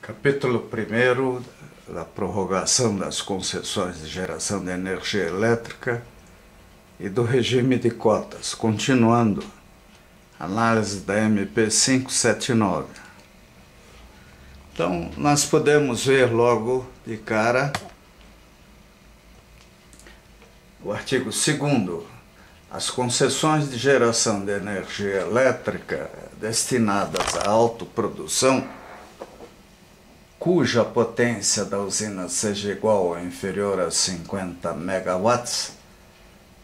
Capítulo 1 da prorrogação das concessões de geração de energia elétrica e do regime de cotas, continuando análise da MP 579. Então, nós podemos ver logo de cara o artigo 2º. As concessões de geração de energia elétrica destinadas à autoprodução, cuja potência da usina seja igual ou inferior a 50 megawatts,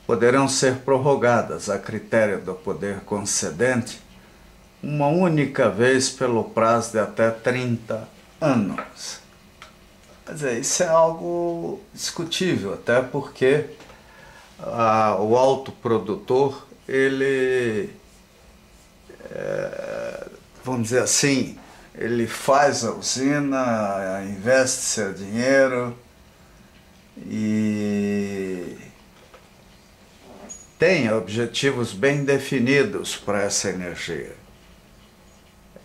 poderão ser prorrogadas a critério do poder concedente uma única vez pelo prazo de até 30 anos. Quer dizer, isso é algo discutível, até porque o autoprodutor, ele, vamos dizer assim, ele faz a usina, investe seu dinheiro e tem objetivos bem definidos para essa energia.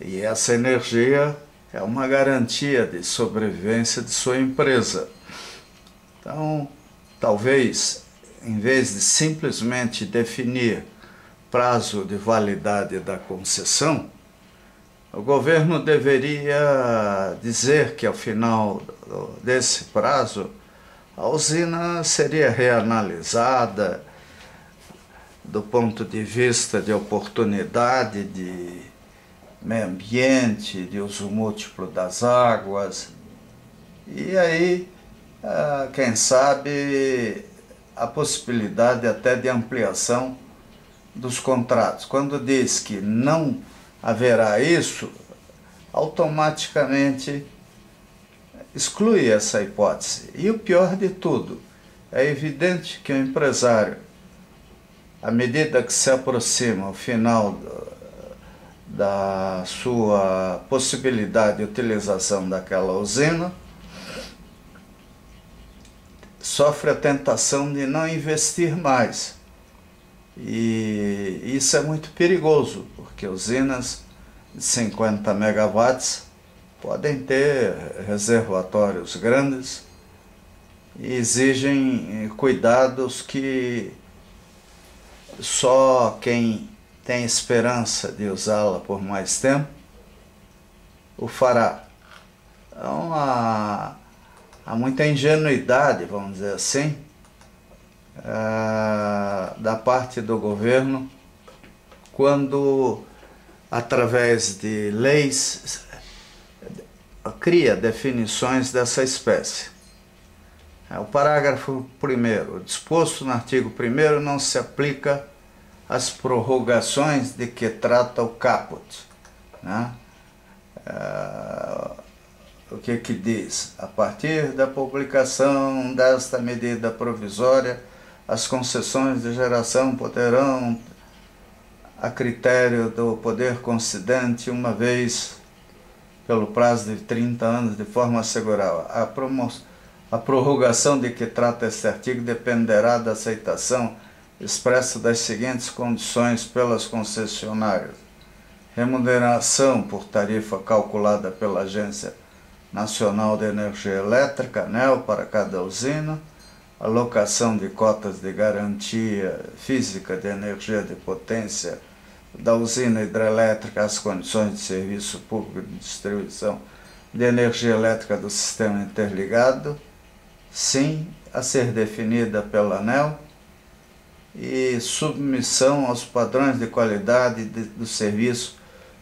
E essa energia é uma garantia de sobrevivência de sua empresa. Então, talvez, em vez de simplesmente definir prazo de validade da concessão, o governo deveria dizer que ao final desse prazo a usina seria reanalisada do ponto de vista de oportunidade de meio ambiente, de uso múltiplo das águas, e aí, quem sabe, a possibilidade até de ampliação dos contratos. Quando diz que não haverá isso, automaticamente exclui essa hipótese. E o pior de tudo, é evidente que o empresário, à medida que se aproxima ao final da sua possibilidade de utilização daquela usina, sofre a tentação de não investir mais. E isso é muito perigoso, porque usinas de 50 megawatts podem ter reservatórios grandes e exigem cuidados que só quem tem esperança de usá-la por mais tempo o fará. Então, há muita ingenuidade, vamos dizer assim, da parte do governo quando, através de leis, cria definições dessa espécie. O parágrafo 1º, disposto no artigo 1º, não se aplica às prorrogações de que trata o caput, né? O que diz? A partir da publicação desta medida provisória, as concessões de geração poderão, a critério do poder concedente, uma vez pelo prazo de 30 anos, de forma a assegurar a prorrogação de que trata este artigo dependerá da aceitação expressa das seguintes condições pelas concessionárias: remuneração por tarifa calculada pela Agência Nacional de Energia Elétrica, ANEEL, para cada usina, alocação de cotas de garantia física de energia de potência da usina hidrelétrica às condições de serviço público de distribuição de energia elétrica do sistema interligado, sim, a ser definida pela ANEEL, e submissão aos padrões de qualidade do serviço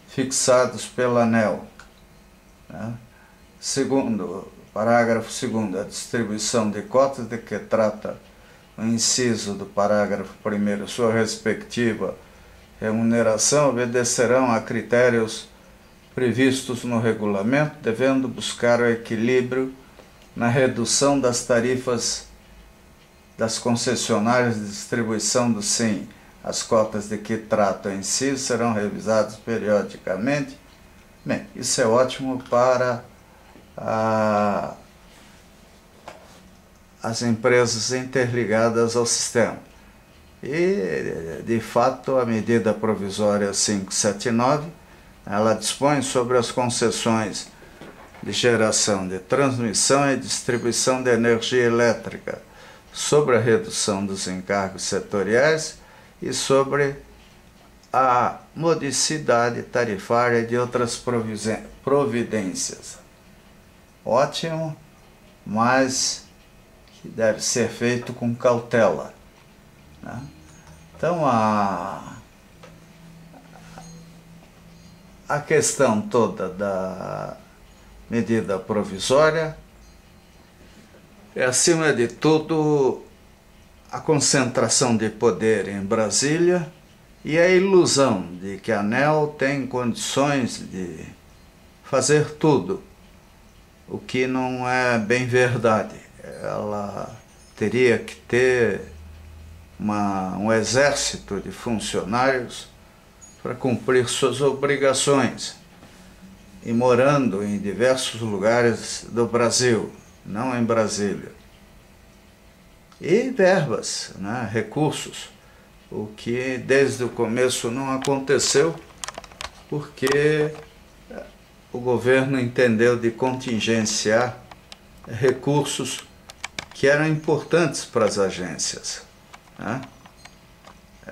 fixados pela ANEEL. Segundo, parágrafo 2º, a distribuição de cotas de que trata o inciso do parágrafo 1º, sua respectiva remuneração, obedecerão a critérios previstos no regulamento, devendo buscar o equilíbrio na redução das tarifas das concessionárias de distribuição do SIM. As cotas de que trata o inciso serão revisadas periodicamente. Bem, isso é ótimo para as empresas interligadas ao sistema. E, de fato, a medida provisória 579, ela dispõe sobre as concessões de geração, de transmissão e distribuição de energia elétrica, sobre a redução dos encargos setoriais e sobre a modicidade tarifária de outras providências. Ótimo, mas que deve ser feito com cautela, né? Então a questão toda da medida provisória é, acima de tudo, a concentração de poder em Brasília e a ilusão de que a ANEEL tem condições de fazer tudo, o que não é bem verdade. Ela teria que ter um exército de funcionários para cumprir suas obrigações, e morando em diversos lugares do Brasil, não em Brasília. E verbas, né, recursos, o que desde o começo não aconteceu, porque o governo entendeu de contingenciar recursos que eram importantes para as agências, né?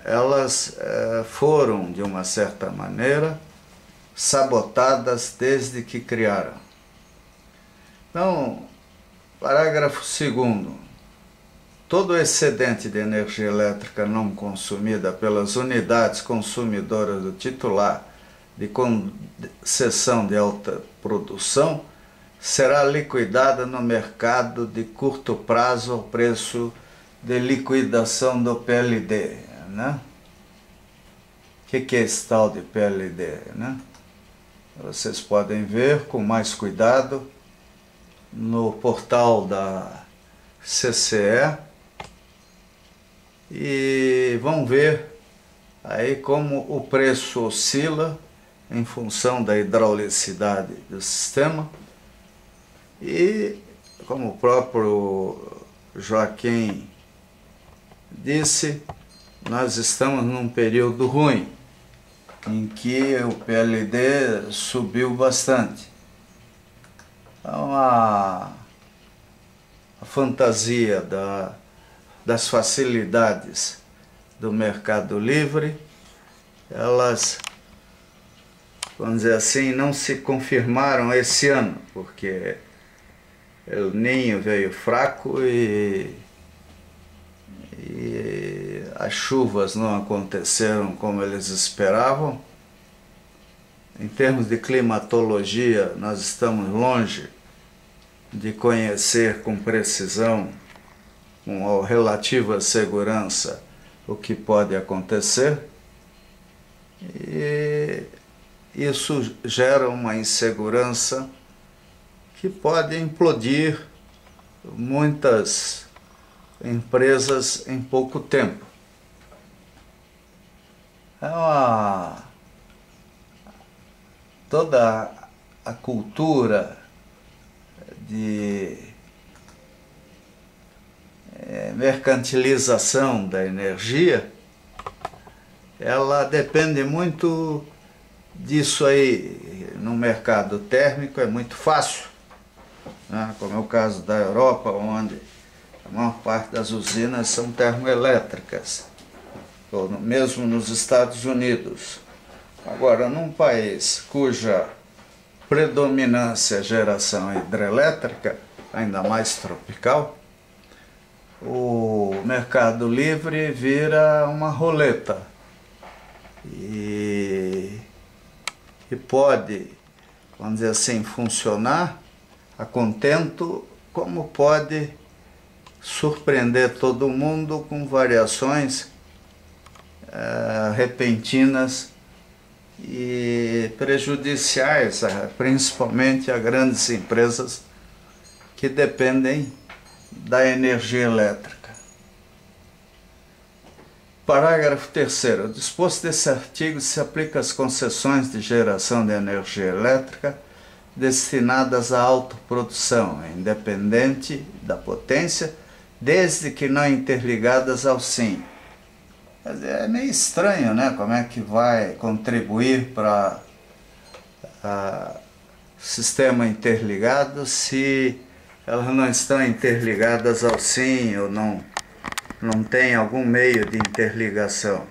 Elas foram, de uma certa maneira, sabotadas desde que criaram. Então, parágrafo 2º. Todo excedente de energia elétrica não consumida pelas unidades consumidoras do titular de concessão de alta produção será liquidada no mercado de curto prazo ao preço de liquidação do PLD, né? O que é esse tal de PLD, né? Vocês podem ver com mais cuidado no portal da CCE e vão ver aí como o preço oscila em função da hidraulicidade do sistema e, como o próprio Joaquim disse, nós estamos num período ruim, em que o PLD subiu bastante. Então a fantasia das facilidades do mercado livre, elas, vamos dizer assim, não se confirmaram esse ano, porque o Ninho veio fraco e as chuvas não aconteceram como eles esperavam. Em termos de climatologia, nós estamos longe de conhecer com precisão, com relativa segurança, o que pode acontecer. E isso gera uma insegurança que pode implodir muitas empresas em pouco tempo. Toda a cultura de mercantilização da energia, ela depende muito disso aí. No mercado térmico é muito fácil, né? Como é o caso da Europa, onde a maior parte das usinas são termoelétricas, ou mesmo nos Estados Unidos. Agora, num país cuja predominância é geração hidrelétrica, ainda mais tropical, o mercado livre vira uma roleta e pode, vamos dizer assim, funcionar a contento, como pode surpreender todo mundo com variações repentinas e prejudiciais, principalmente a grandes empresas que dependem da energia elétrica. Parágrafo 3º. O disposto desse artigo se aplica às concessões de geração de energia elétrica destinadas à autoprodução, independente da potência, desde que não interligadas ao SIM. É meio estranho, né? Como é que vai contribuir para sistema interligado se elas não estão interligadas ao SIM ou não tem algum meio de interligação.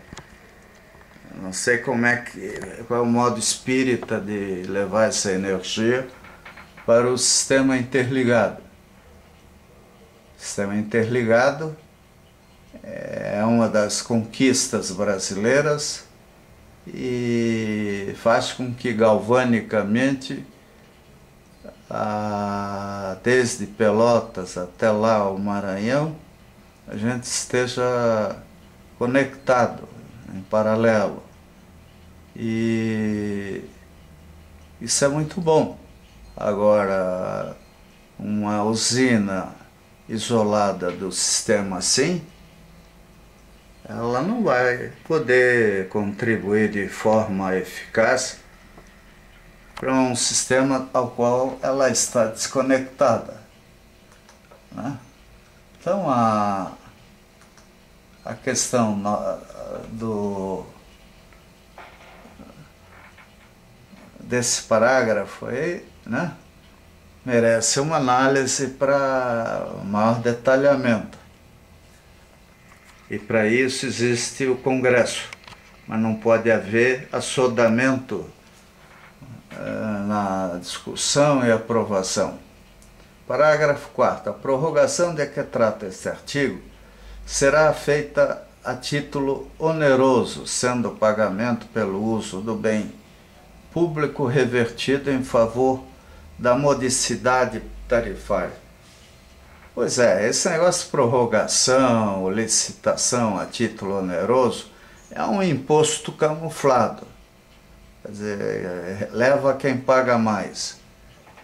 Não sei qual é o modo espírita de levar essa energia para o sistema interligado. O sistema interligado é uma das conquistas brasileiras e faz com que galvanicamente, desde Pelotas até lá o Maranhão, a gente esteja conectado em paralelo. E isso é muito bom. Agora, uma usina isolada do sistema assim, ela não vai poder contribuir de forma eficaz para um sistema ao qual ela está desconectada, né? Então a questão desse parágrafo aí, né, merece uma análise para maior detalhamento. E para isso existe o Congresso, mas não pode haver assodamento na discussão e aprovação. Parágrafo 4º. A prorrogação de que trata este artigo será feita a título oneroso, sendo o pagamento pelo uso do bem público revertido em favor da modicidade tarifária. Pois é, esse negócio de prorrogação, licitação a título oneroso, é um imposto camuflado. Quer dizer, leva quem paga mais.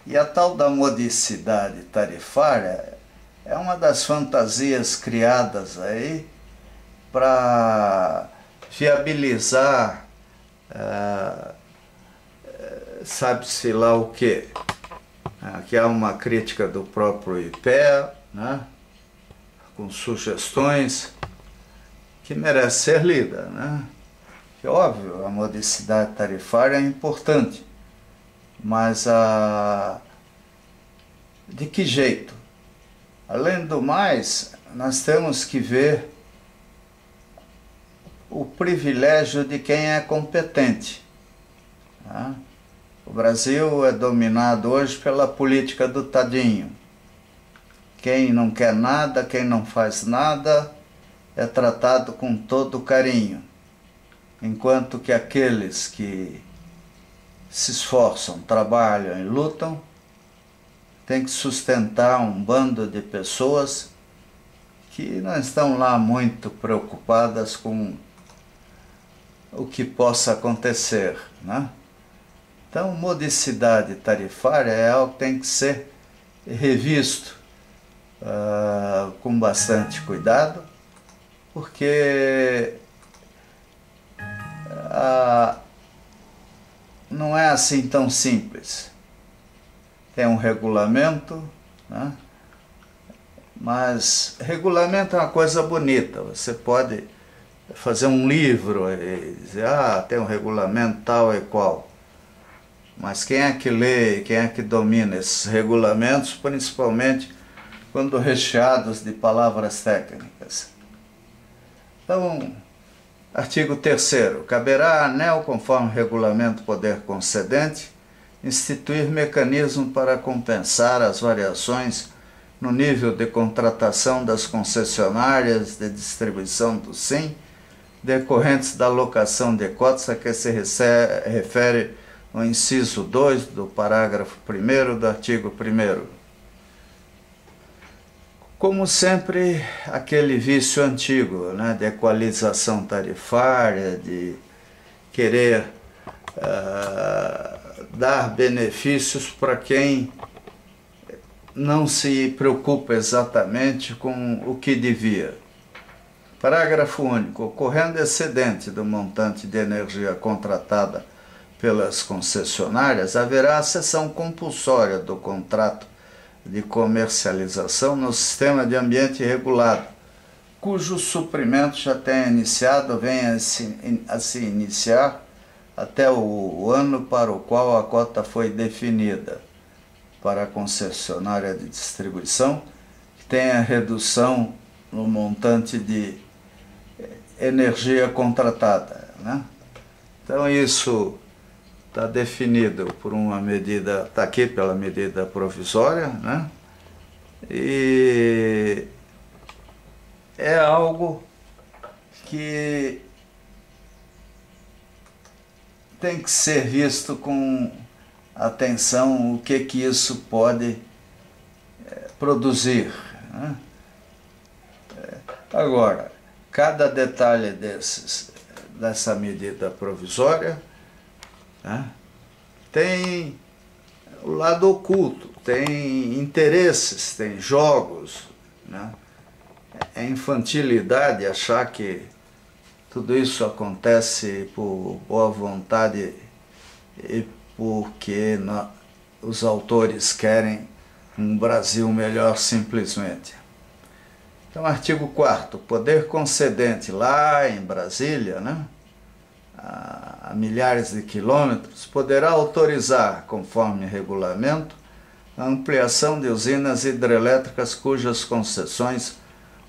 E a tal da modicidade tarifária é uma das fantasias criadas aí para viabilizar, sabe-se lá o quê. Aqui há uma crítica do próprio IPEA, né, com sugestões que merece ser lida, né? Que, óbvio, a modicidade tarifária é importante, mas de que jeito? Além do mais, nós temos que ver o privilégio de quem é competente, né? O Brasil é dominado hoje pela política do tadinho. Quem não quer nada, quem não faz nada, é tratado com todo carinho. Enquanto que aqueles que se esforçam, trabalham e lutam, têm que sustentar um bando de pessoas que não estão lá muito preocupadas com o que possa acontecer, né? Então, modicidade tarifária é algo que tem que ser revisto com bastante cuidado, porque não é assim tão simples. Tem um regulamento, né? Mas regulamento é uma coisa bonita. Você pode fazer um livro e dizer, tem um regulamento tal e qual. Mas quem é que lê, quem é que domina esses regulamentos, principalmente quando recheados de palavras técnicas? Então, artigo 3º. Caberá à ANEEL, conforme regulamento poder concedente, instituir mecanismo para compensar as variações no nível de contratação das concessionárias de distribuição do SIM, decorrentes da alocação de cotas a que se refere o inciso 2 do parágrafo 1º do artigo 1º. Como sempre, aquele vício antigo, né, de equalização tarifária, de querer dar benefícios para quem não se preocupa exatamente com o que devia. Parágrafo único. Ocorrendo excedente do montante de energia contratada pelas concessionárias, haverá a cessão compulsória do contrato de comercialização no sistema de ambiente regulado, cujo suprimento já tenha iniciado ou venha a se iniciar até o ano para o qual a cota foi definida para a concessionária de distribuição, que tenha redução no montante de energia contratada, né? Então isso está definido por uma medida, está aqui pela medida provisória, né? E é algo que tem que ser visto com atenção o que isso pode produzir, né? Agora, cada detalhe dessa medida provisória, né, tem o lado oculto, tem interesses, tem jogos, né? É infantilidade achar que tudo isso acontece por boa vontade e porque os autores querem um Brasil melhor simplesmente. Então, artigo 4º, poder concedente lá em Brasília, né, a milhares de quilômetros, poderá autorizar, conforme regulamento, a ampliação de usinas hidrelétricas cujas concessões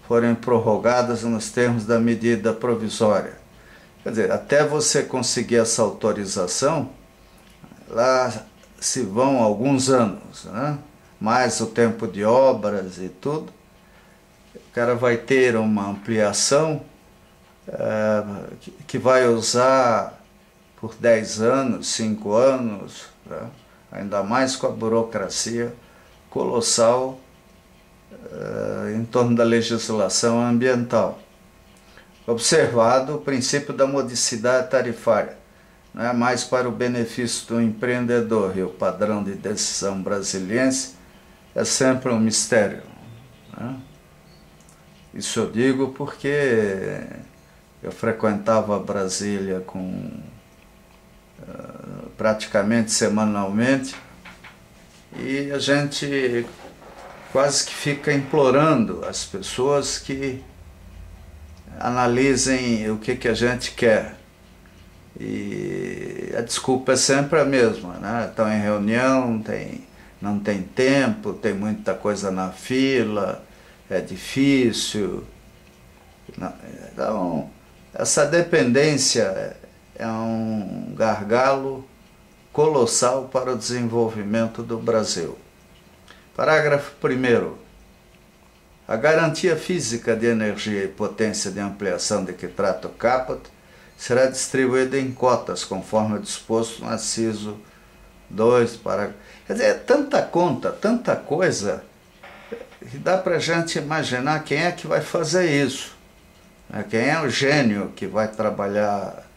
forem prorrogadas nos termos da medida provisória. Quer dizer, até você conseguir essa autorização, lá se vão alguns anos, né? Mais o tempo de obras e tudo. O cara vai ter uma ampliação que vai usar por 10 anos, 5 anos, né? Ainda mais com a burocracia colossal em torno da legislação ambiental. Observado o princípio da modicidade tarifária, não é mais para o benefício do empreendedor, e o padrão de decisão brasiliense é sempre um mistério, né? Isso eu digo porque eu frequentava Brasília praticamente semanalmente, e a gente quase que fica implorando as pessoas que analisem o que a gente quer. E a desculpa é sempre a mesma, né? Estão em reunião, não tem tempo, tem muita coisa na fila, é difícil. Então, essa dependência é um gargalo colossal para o desenvolvimento do Brasil. Parágrafo 1º. A garantia física de energia e potência de ampliação de que trata o caput será distribuída em cotas, conforme o disposto no inciso 2. Quer dizer, é tanta conta, tanta coisa, que dá para a gente imaginar quem é que vai fazer isso, né? Quem é o gênio que vai trabalhar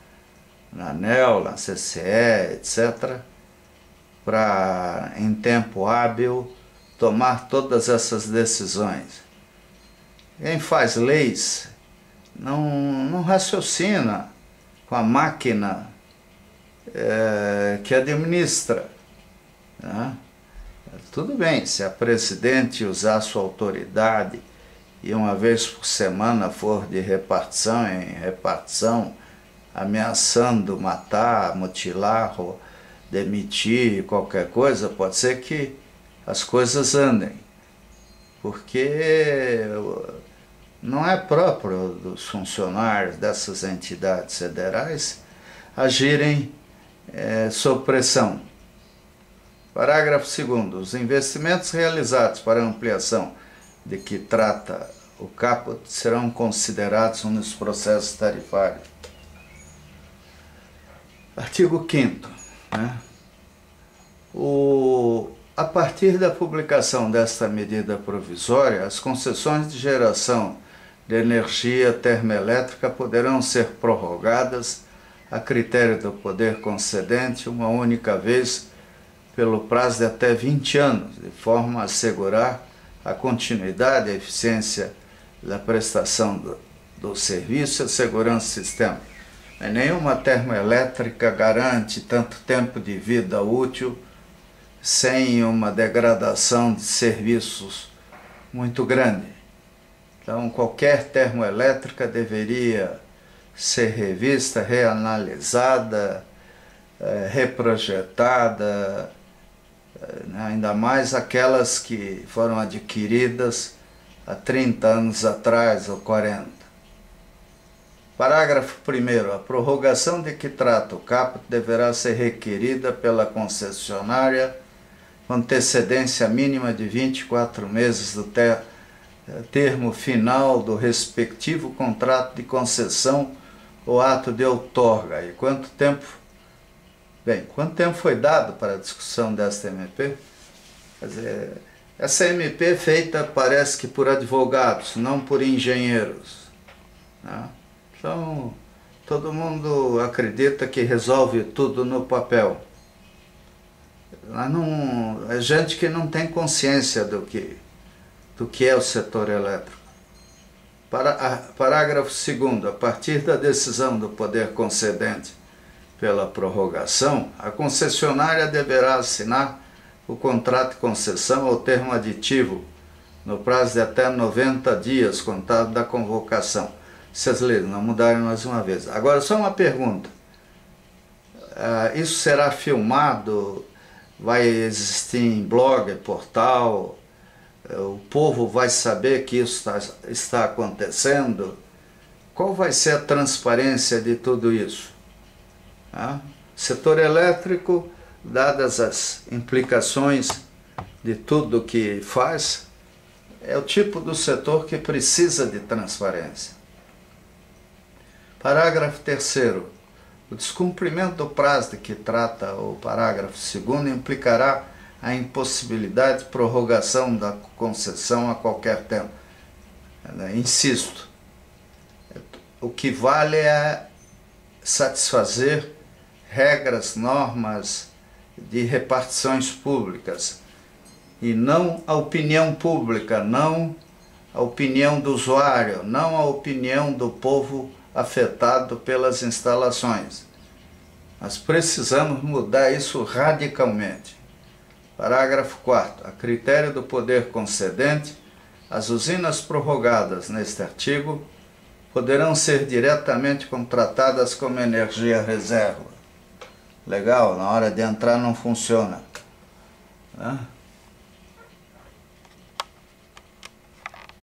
na ANEEL, na CCE, etc., para, em tempo hábil, tomar todas essas decisões. Quem faz leis não raciocina com a máquina que administra, né? Tudo bem, se a presidente usar sua autoridade e uma vez por semana for de repartição em repartição, ameaçando matar, mutilar ou demitir qualquer coisa, pode ser que as coisas andem, porque não é próprio dos funcionários dessas entidades federais agirem sob pressão. Parágrafo 2º. Os investimentos realizados para a ampliação de que trata o caput serão considerados nos processos tarifários. Artigo 5º. Né? A partir da publicação desta medida provisória, as concessões de geração de energia termoelétrica poderão ser prorrogadas a critério do poder concedente uma única vez pelo prazo de até 20 anos, de forma a assegurar a continuidade e a eficiência da prestação do serviço e a segurança do sistema. Nenhuma termoelétrica garante tanto tempo de vida útil sem uma degradação de serviços muito grande. Então, qualquer termoelétrica deveria ser revista, reanalisada, reprojetada, ainda mais aquelas que foram adquiridas há 30 anos atrás ou 40. Parágrafo 1º. A prorrogação de que trata o caput deverá ser requerida pela concessionária com antecedência mínima de 24 meses do termo final do respectivo contrato de concessão ou ato de outorga. E quanto tempo foi dado para a discussão desta MP? Quer dizer, essa MP é feita, parece que por advogados, não por engenheiros, né? Então, todo mundo acredita que resolve tudo no papel. Mas não, é gente que não tem consciência do que é o setor elétrico. Parágrafo 2º. A partir da decisão do poder concedente pela prorrogação, a concessionária deverá assinar o contrato de concessão ou termo aditivo no prazo de até 90 dias, contado da convocação. Se as leis não mudarem mais uma vez. Agora, só uma pergunta. Isso será filmado? Vai existir em blog, portal? O povo vai saber que isso está acontecendo? Qual vai ser a transparência de tudo isso? Setor elétrico, dadas as implicações de tudo que faz, é o tipo do setor que precisa de transparência. Parágrafo 3º. O descumprimento do prazo de que trata o parágrafo 2º implicará a impossibilidade de prorrogação da concessão a qualquer tempo. Insisto, o que vale é satisfazer regras, normas de repartições públicas e não a opinião pública, não a opinião do usuário, não a opinião do povo afetado pelas instalações. Nós precisamos mudar isso radicalmente. Parágrafo 4º. A critério do poder concedente, as usinas prorrogadas neste artigo poderão ser diretamente contratadas como energia reserva. Legal, na hora de entrar não funciona, né?